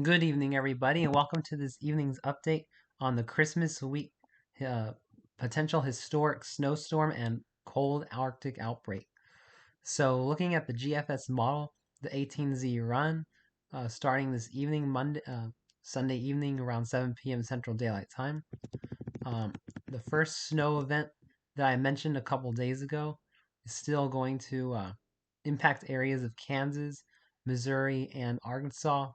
Good evening, everybody, and welcome to this evening's update on the Christmas week potential historic snowstorm and cold Arctic outbreak. So, looking at the GFS model, the 18Z run, starting this evening, Sunday evening around 7 p.m. Central Daylight Time. The first snow event that I mentioned a couple days ago is still going to impact areas of Kansas, Missouri, and Arkansas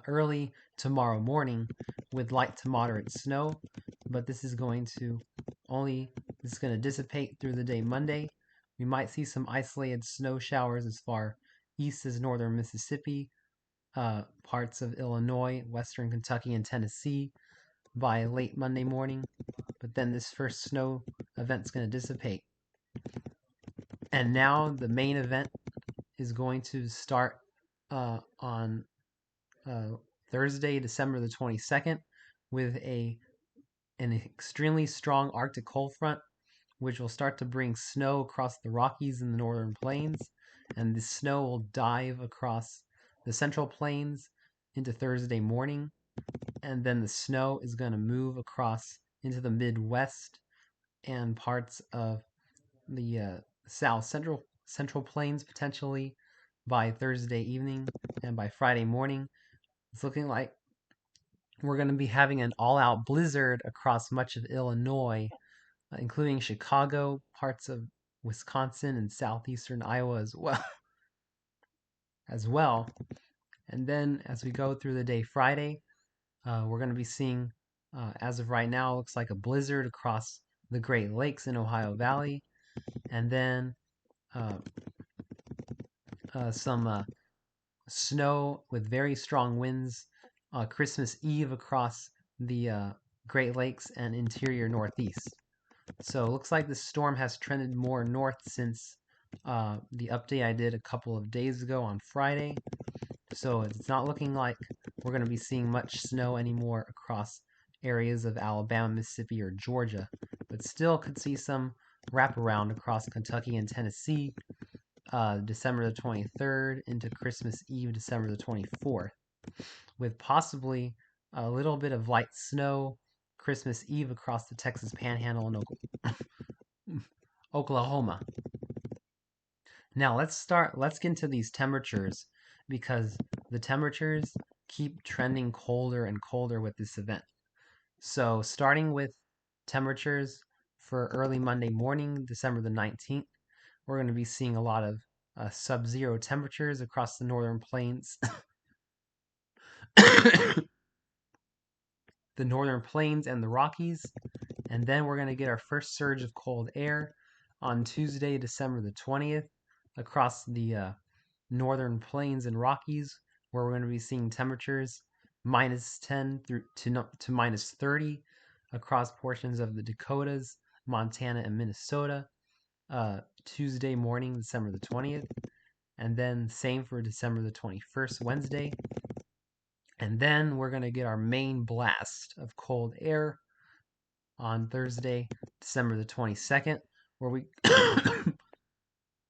early tomorrow morning with light to moderate snow, but this is going to dissipate through the day Monday. We might see some isolated snow showers as far east as northern Mississippi, parts of Illinois, western Kentucky, and Tennessee by late Monday morning. But then this first snow event's going to dissipate. And now the main event is going to start on uh, Thursday, December the 22nd, with an extremely strong Arctic cold front, which will start to bring snow across the Rockies and the northern plains, and the snow will dive across the central plains into Thursday morning, and then the snow is going to move across into the Midwest and parts of the South Central Plains potentially by Thursday evening, and by Friday morning it's looking like we're going to be having an all-out blizzard across much of Illinois, including Chicago, parts of Wisconsin, and southeastern Iowa as well. as well. And then as we go through the day Friday, we're going to be seeing, as of right now, looks like a blizzard across the Great Lakes in Ohio Valley, and then uh, some snow with very strong winds Christmas Eve across the Great Lakes and interior Northeast. So it looks like the storm has trended more north since the update I did a couple of days ago on Friday. So it's not looking like we're going to be seeing much snow anymore across areas of Alabama, Mississippi, or Georgia, but still could see some wraparound across Kentucky and Tennessee December the 23rd into Christmas Eve, December the 24th, with possibly a little bit of light snow Christmas Eve across the Texas Panhandle and Oklahoma. Now let's get into these temperatures because the temperatures keep trending colder and colder with this event. So starting with temperatures for early Monday morning, December the 19th, we're going to be seeing a lot of sub-zero temperatures across the northern plains. The northern plains and the Rockies. And then we're going to get our first surge of cold air on Tuesday, December the 20th, across the northern plains and Rockies, where we're going to be seeing temperatures minus 10 to minus 30 across portions of the Dakotas, Montana, and Minnesota. Tuesday morning, December the 20th. And then same for December the 21st, Wednesday. And then we're going to get our main blast of cold air on Thursday, December the 22nd, where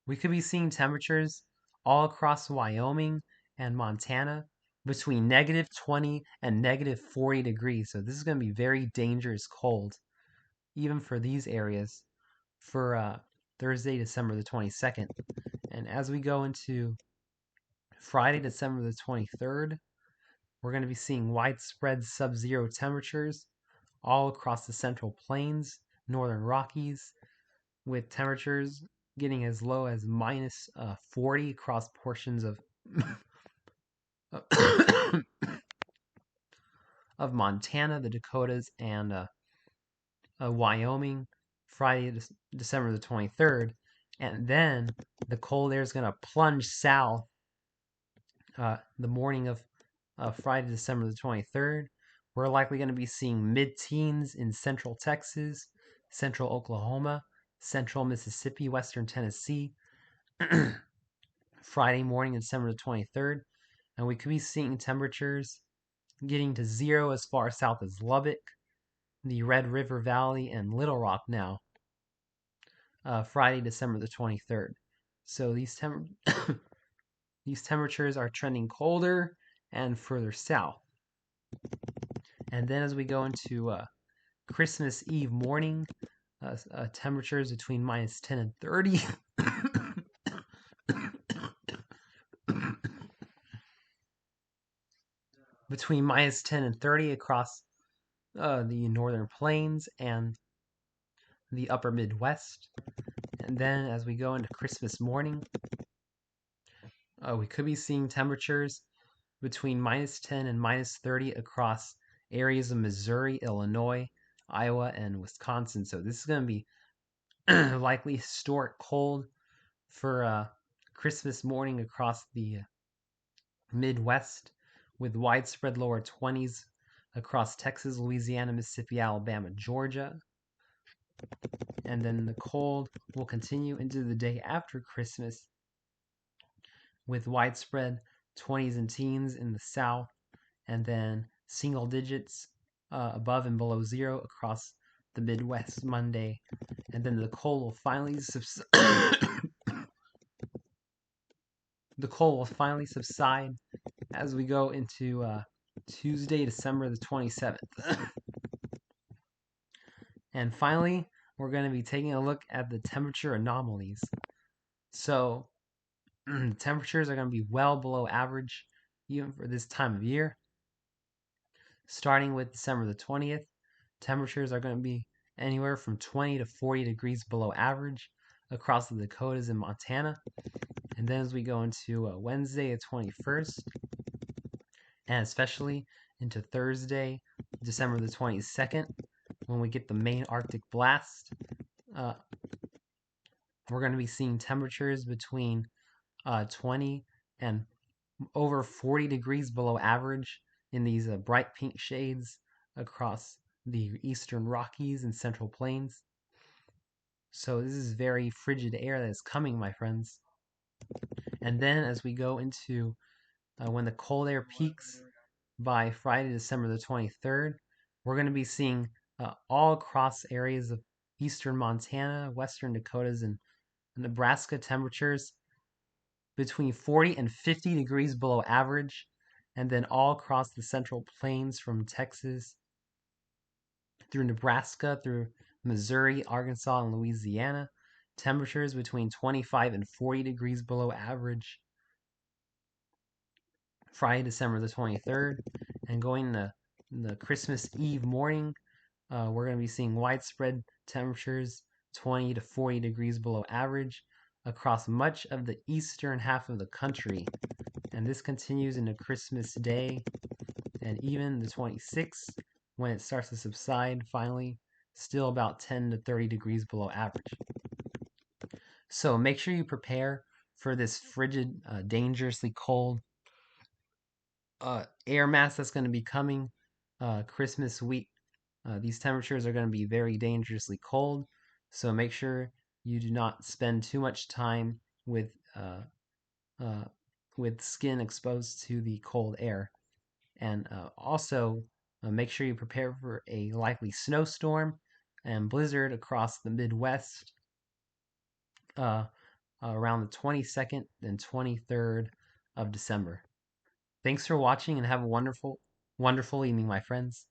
we could be seeing temperatures all across Wyoming and Montana between negative 20 and negative 40 degrees. So this is going to be very dangerous cold, even for these areas, for Thursday, December the 22nd. And as we go into Friday, December the 23rd, we're going to be seeing widespread sub-zero temperatures all across the Central Plains, Northern Rockies, with temperatures getting as low as minus 40 across portions of of Montana, the Dakotas, and Wyoming, Friday, December the 23rd. And then the cold air is going to plunge south the morning of Friday, December the 23rd. We're likely going to be seeing mid-teens in central Texas, central Oklahoma, central Mississippi, western Tennessee, Friday morning, December the 23rd. And we could be seeing temperatures getting to zero as far south as Lubbock, the Red River Valley, and Little Rock now, Friday, December the 23rd. So these temperatures are trending colder and further south. And then as we go into Christmas Eve morning, temperatures between minus 10 and 30. Between minus 10 and 30 across the northern plains and the upper Midwest. And then as we go into Christmas morning, we could be seeing temperatures between minus 10 and minus 30 across areas of Missouri, Illinois, Iowa, and Wisconsin. So this is going to be likely historic cold for Christmas morning across the Midwest, with widespread lower 20s across Texas, Louisiana, Mississippi, Alabama, Georgia. And then the cold will continue into the day after Christmas, with widespread 20s and teens in the south, and then single digits above and below zero across the Midwest Monday. And then the cold will finally subside as we go into Tuesday, December the 27th. And finally, we're going to be taking a look at the temperature anomalies. So temperatures are going to be well below average even for this time of year. Starting with December the 20th, temperatures are going to be anywhere from 20 to 40 degrees below average across the Dakotas and Montana. And then as we go into Wednesday the 21st, and especially into Thursday, December the 22nd, when we get the main Arctic blast, we're going to be seeing temperatures between 20 and over 40 degrees below average in these bright pink shades across the eastern Rockies and Central Plains. So this is very frigid air that is coming, my friends. And then as we go into when the cold air peaks by Friday, December the 23rd, we're going to be seeing all across areas of eastern Montana, western Dakotas, and Nebraska temperatures between 40 and 50 degrees below average, and then all across the Central Plains from Texas through Nebraska, through Missouri, Arkansas, and Louisiana, temperatures between 25 and 40 degrees below average Friday, December the 23rd. And going to the Christmas Eve morning, we're going to be seeing widespread temperatures 20 to 40 degrees below average across much of the eastern half of the country. And this continues into Christmas Day and even the 26th, when it starts to subside finally, still about 10 to 30 degrees below average. So make sure you prepare for this frigid, dangerously cold air mass that's going to be coming Christmas week. These temperatures are going to be very dangerously cold, so make sure you do not spend too much time with skin exposed to the cold air. And also make sure you prepare for a likely snowstorm and blizzard across the Midwest around the 22nd and 23rd of December. Thanks for watching and have a wonderful, wonderful evening, my friends.